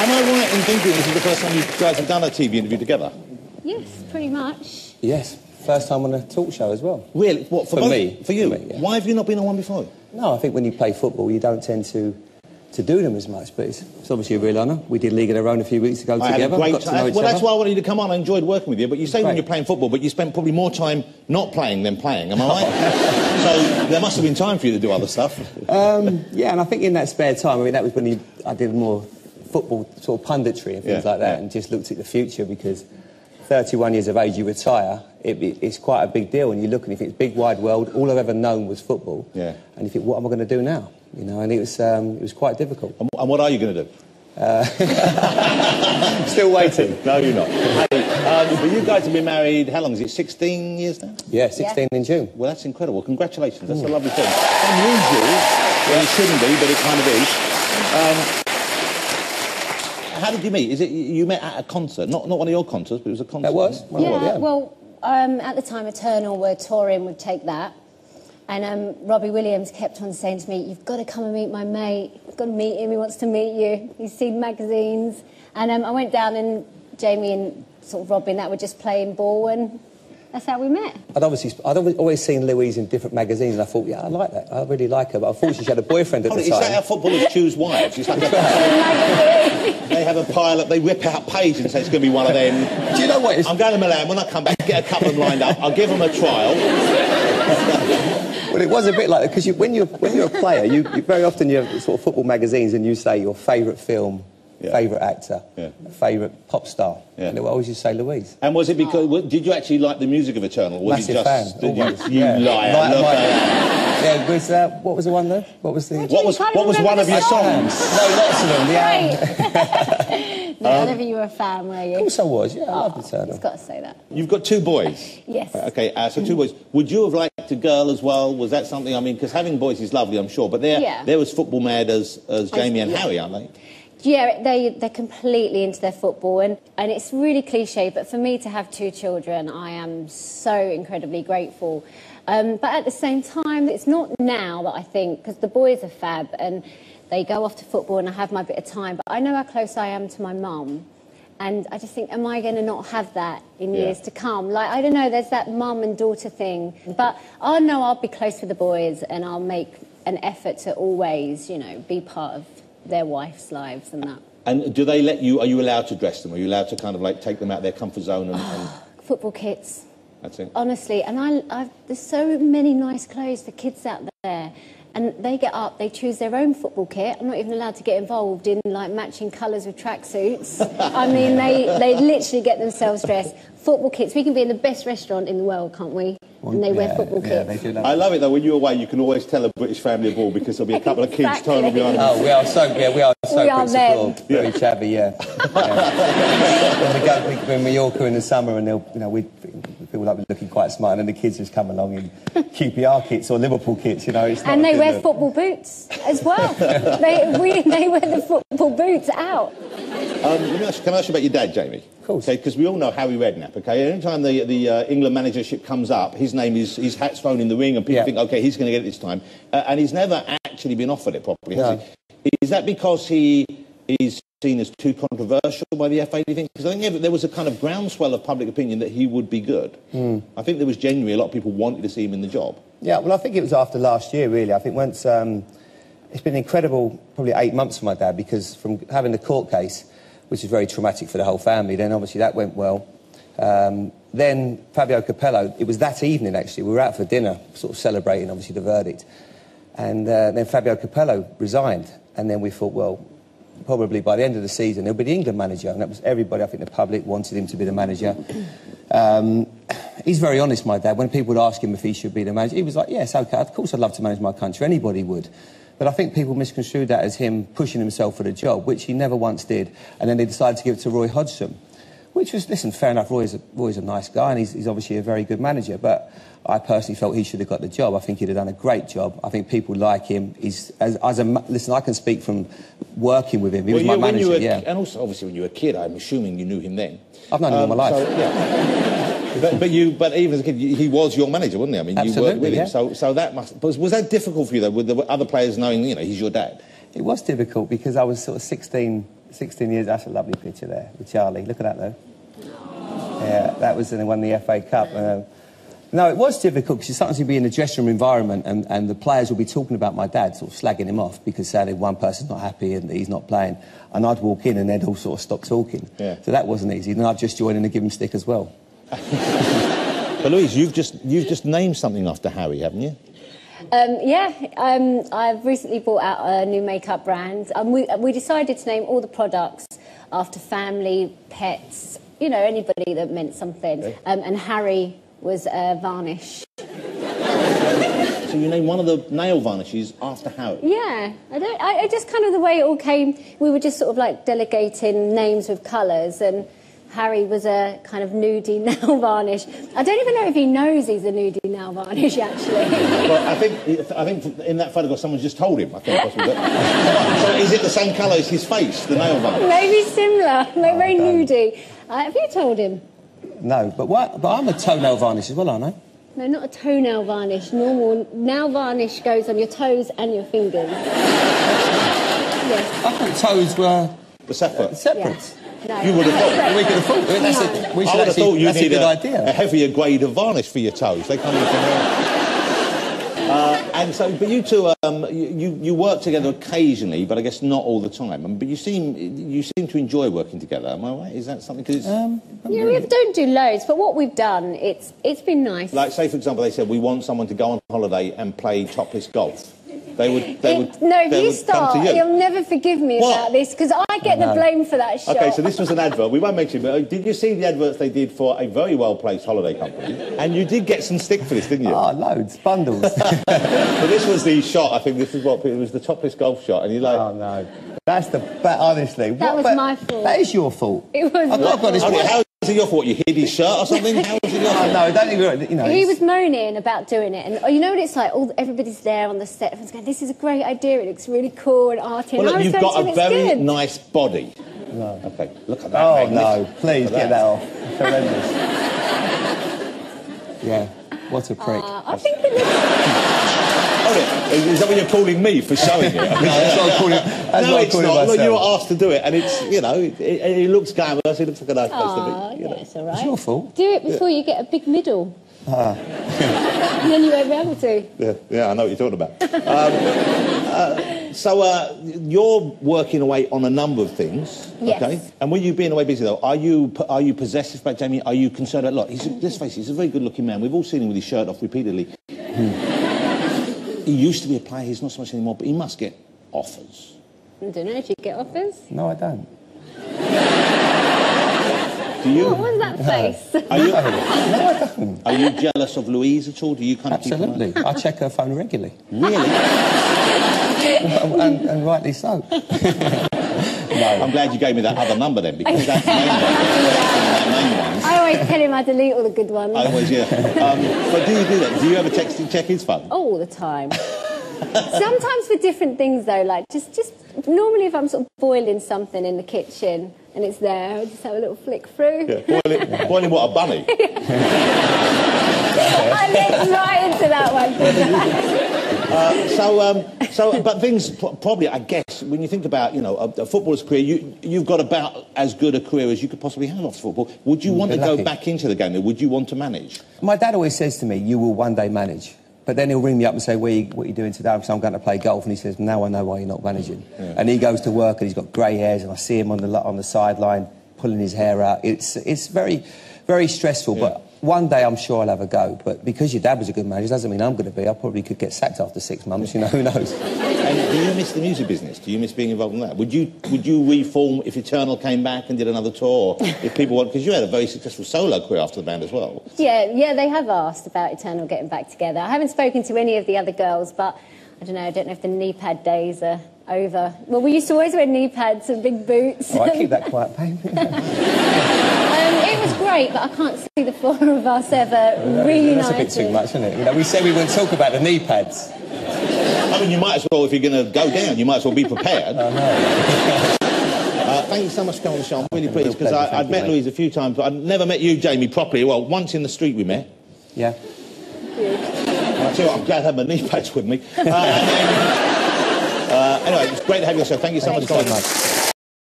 Am I right in thinking this is the first time you guys have done a TV interview together? Yes, pretty much. Yes, first time on a talk show as well. Really? What, for me? For you? For me, yeah. Why have you not been on one before? No, I think when you play football, you don't tend to do them as much, but it's obviously a real honour. We did League of Their Own a few weeks ago together. I had a great time. Well, that's other. why I wanted you to come on. I enjoyed working with you. But you say when you're playing football, but you spend probably more time not playing than playing. Am I right? So there must have been time for you to do other stuff. Yeah, and I think in that spare time, I mean, that was when I did more football sort of punditry and things like that, and just looked at the future, because 31 years of age, you retire, it's quite a big deal, and you look and you think, it's big, wide world, all I've ever known was football, and you think, what am I going to do now? You know, and it was quite difficult. And what are you going to do? Still waiting. No, you're not. Hey, but you guys have been married, how long is it, 16 years now? Yeah, 16 in June. Well, that's incredible. Congratulations. That's a lovely thing. Unusual. Well, it shouldn't be, but it kind of is. How did you meet? Is it you met at a concert? Not one of your concerts, but it was a concert. It was? Yeah, well, at the time, Eternal were touring with Take That. And Robbie Williams kept on saying to me, you've got to come and meet my mate. You've got to meet him. He wants to meet you. He's seen magazines. And I went down, and Jamie and sort of Robbie and that were just playing ball, and that's how we met. I'd always seen Louise in different magazines, and I thought, yeah, I like that. I really like her. But unfortunately, she had a boyfriend at the time. Is that how footballers choose wives? It's like they have a pilot, they rip out page and say it's going to be one of them. Do you know what? I'm going to Milan. When I come back, get a couple of them lined up. I'll give them a trial. Well, it was a bit like that, because when you're a player, you very often you have sort of football magazines, and you say your favourite film, favourite actor, favourite pop star, and they will always just say Louise. And was it because did you actually like the music of Eternal? Was Massive it just, fan. Always. You liar. Yeah, was what was the one though? What was the? What was one of your songs? No, lots of them. Yeah. No, never you were a fan, were you? Of course I was. Yeah, I loved Eternal. I've got to say that. You've got two boys. Yes. Okay, so two boys. Would you have liked a girl as well? Was that something? I mean, because having boys is lovely, I'm sure, but they're as football mad as Jamie and Harry, aren't they? Yeah, they're completely into their football, and it's really cliche, but for me to have two children, I am so incredibly grateful. But at the same time, it's not now that I think, because the boys are fab, and they go off to football and I have my bit of time, but I know how close I am to my mum, and I just think, am I going to not have that in years to come? Like, I don't know, there's that mum and daughter thing, but I know I'll be close with the boys, and I'll make an effort to always, you know, be part of their wives' lives and that. And do they let you, are you allowed to dress them? Are you allowed to kind of like take them out of their comfort zone and... Football kits. That's it. Honestly, and there's so many nice clothes for kids out there, and they get up, they choose their own football kit. I'm not even allowed to get involved in like matching colours with tracksuits. I mean, they literally get themselves dressed. Football kits. We can be in the best restaurant in the world, can't we? And they wear football kits. They do I love it though. When you're away, you can always tell a British family abroad, because there'll be a couple of kids towing them behind them. Oh, we are so quick to very chabby, when we go to Mallorca in the summer, and people like looking quite smart, and then the kids just come along in QPR kits or Liverpool kits, you know. And they wear football boots as well. they wear the football boots out. Can I ask you about your dad, Jamie? Of course. Okay, because we all know Harry Redknapp, okay? Any time the England managership comes up, his hat's thrown in the ring, and people think, OK, he's going to get it this time. And he's never actually been offered it properly, has he? Is that because he is seen as too controversial by the FA, do you think? Because I think there was a kind of groundswell of public opinion that he would be good. I think there was genuinely a lot of people wanted to see him in the job. Yeah, well, I think it was after last year, really. I think once... it's been incredible, probably 8 months for my dad, because from having the court case, which is very traumatic for the whole family, then obviously that went well. Then Fabio Capello, it was that evening actually, we were out for dinner, sort of celebrating obviously the verdict. And then Fabio Capello resigned, and then we thought, well, probably by the end of the season he'll be the England manager, and that was everybody, I think the public wanted him to be the manager. He's very honest, my dad. When people would ask him if he should be the manager, he was like, yes, OK, of course I'd love to manage my country, anybody would. But I think people misconstrued that as him pushing himself for the job, which he never once did. And then they decided to give it to Roy Hodgson, which was, listen, fair enough, Roy's a nice guy, and he's obviously a very good manager, but I personally felt he should have got the job. I think he'd have done a great job. I think people like him. Listen, I can speak from working with him. He was my manager, And also, obviously, when you were a kid, I'm assuming you knew him then. I've known him all my life. So, but even as a kid, he was your manager, wasn't he? I mean, absolutely, you worked with him. So that was that difficult for you, though, with the other players knowing, you know, he's your dad? It was difficult, because I was sort of 16, 16 years, that's a lovely picture there with Charlie. Look at that, though. Yeah, that was when they won the FA Cup. No, it was difficult because sometimes you'd be in a dressing room environment and the players would be talking about my dad, sort of slagging him off because sadly one person's not happy and he's not playing. And I'd walk in and they'd all sort of stop talking. Yeah. So that wasn't easy. And I'd just join in and give him stick as well. But Louise, you've just named something after Harry, haven't you? I've recently brought out a new makeup brand. We decided to name all the products after family, pets, you know, anybody that meant something. Okay. And Harry was varnish. So you named one of the nail varnishes after Harry? Yeah. I just kind of the way it all came, we were just sort of like delegating names with colours, and Harry was a kind of nudie nail varnish. I don't even know if he knows he's a nudie nail varnish, actually. Well, I think in that photograph someone just told him, I think, possibly. So is it the same colour as his face, the nail varnish? Maybe similar, maybe very nudie. Have you told him? No, but I'm a toenail varnish as well, aren't I? No, not a toenail varnish. Normal nail varnish goes on your toes and your fingers. Yes. I thought toes were separate. Separate. Yeah. No. You would have thought. We could have thought. We should have thought you needed a good idea. A heavier grade of varnish for your toes. They come in from there. And so, but you two, you work together occasionally, but I guess not all the time. But you seem to enjoy working together. Am I right? Is that something? Cause yeah, we don't do loads, but what we've done, it's been nice. Like, say for example, they said we want someone to go on holiday and play topless golf. They would. No, if you start, you'll never forgive me about this because I get the blame for that shot. Okay, so this was an advert. We won't mention it, but did you see the adverts they did for a very well-placed holiday company? And you did get some stick for this, didn't you? Oh, loads, bundles. But this was the shot. I think this is what it was, the topless golf shot, and you're like, oh no, that's honestly. That was my fault. That is your fault. It was. How is it your fault? You hid his shirt or something? How was it your fault? No, don't even. You know, he was moaning about doing it, and you know what it's like. Everybody's there on the set. Everyone's going, "This is a great idea. It looks really cool and arty." Well, look, you've got a very good. nice body. No. Okay, look at that. Oh no! Please get that off. Horrendous. Yeah. What a prick. I think it looks. Is that what you're calling me for showing it? No, that's not calling. No, it's not. Look, you were asked to do it, and it's, you know, it looks glamorous. It looks like a nice place to be. You know. It's all right. It's your fault. Do it before you get a big middle. And then you won't be able to. Yeah, I know what you're talking about. So you're working away on a number of things. Yes. Okay. And when you're being away busy though, are you possessive about Jamie? Are you concerned about? Look, let's face it, he's a very good-looking man. We've all seen him with his shirt off repeatedly. He used to be a player. He's not so much anymore, but he must get offers. I don't know. Do you get offers? No, I don't. Do you? What was that face? No, I don't. Are you jealous of Louise at all? Do you kind of Absolutely. keep I check her phone regularly. Really? and rightly so. No. I'm glad you gave me that other number then, because that's the main one. I always tell him I delete all the good ones. I always, yeah. But do you do that? Do you ever text and check his phone? All the time. Sometimes for different things, though, like just normally if I'm sort of boiling something in the kitchen and it's there, I just have a little flick through. Yeah. Boiling what, a bunny? I linked right into that one. But things probably, I guess, when you think about, you know, a footballer's career, you've got about as good a career as you could possibly have after football. Would you want to go back into the game? Would you want to manage? My dad always says to me, "You will one day manage." But then he'll ring me up and say, what are you doing today? Because I'm going to play golf. And he says, now I know why you're not managing. Yeah. And he goes to work and he's got grey hairs and I see him on the sideline pulling his hair out. It's very, very stressful. Yeah. But one day I'm sure I'll have a go. But because your dad was a good manager doesn't mean I'm going to be. I probably could get sacked after 6 months, you know, who knows? And do you miss the music business? Do you miss being involved in that? Would you reform if Eternal came back and did another tour? Or if people want, because you had a very successful solo career after the band as well. Yeah, they have asked about Eternal getting back together. I haven't spoken to any of the other girls, but I don't know if the knee pad days are over. Well, we used to always wear knee pads and big boots. Oh, I keep that quiet, babe. It was great, but I can't see the four of us ever reunited. That's a bit too much, isn't it? You know, we said we wouldn't talk about the knee pads. I mean, you might as well, if you're going to go down, you might as well be prepared. I know. Thank you so much for coming on the show. I'm really pleased, because I'd met Louise a few times, but I'd never met you, Jamie, properly. Well, once in the street we met. Yeah. I tell you what, I'm glad I had my knee pads with me. Anyway, it was great to have you on the show. Thank you so much.